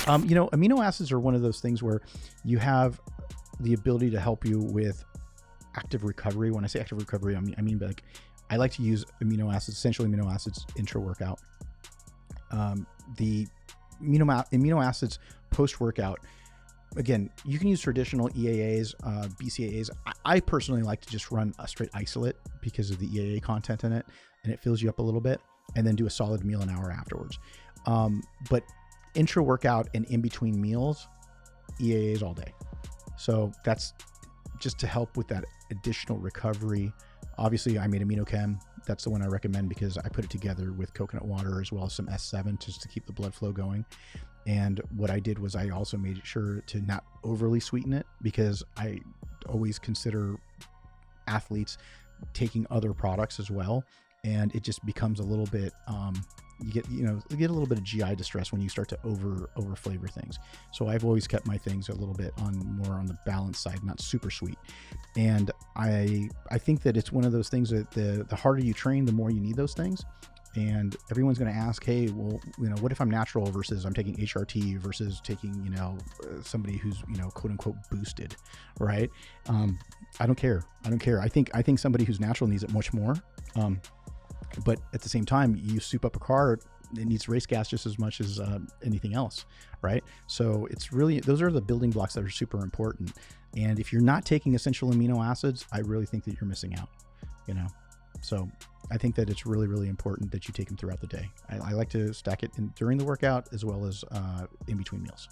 Amino acids are one of those things where you have the ability to help you with active recovery. When I say active recovery, I mean like I like to use essential amino acids intra-workout. The amino acids post-workout, again, you can use traditional EAAs, BCAAs. I personally like to just run a straight isolate because of the EAA content in it, and it fills you up a little bit, and then do a solid meal an hour afterwards. But intra-workout and in between meals, EAAs all day. So that's just to help with that additional recovery. Obviously, I made AminoKEM. That's the one I recommend because I put it together with coconut water as well as some S7 just to keep the blood flow going. And what I did was I also made sure to not overly sweeten it, because I always consider athletes taking other products as well. And it just becomes a little bit, you get a little bit of GI distress when you start to over flavor things. So I've always kept my things a little bit more on the balanced side, not super sweet. And I think that it's one of those things that the harder you train, the more you need those things. And everyone's going to ask, hey, well, what if I'm natural versus I'm taking HRT versus taking, somebody who's, quote unquote boosted, right? I don't care. I think somebody who's natural needs it much more. But at the same time, you soup up a car, it needs race gas just as much as anything else, right? So it's really, those are the building blocks that are super important. And if you're not taking essential amino acids, I really think that you're missing out, So I think that it's really, really important that you take them throughout the day. I like to stack it during the workout as well as in between meals.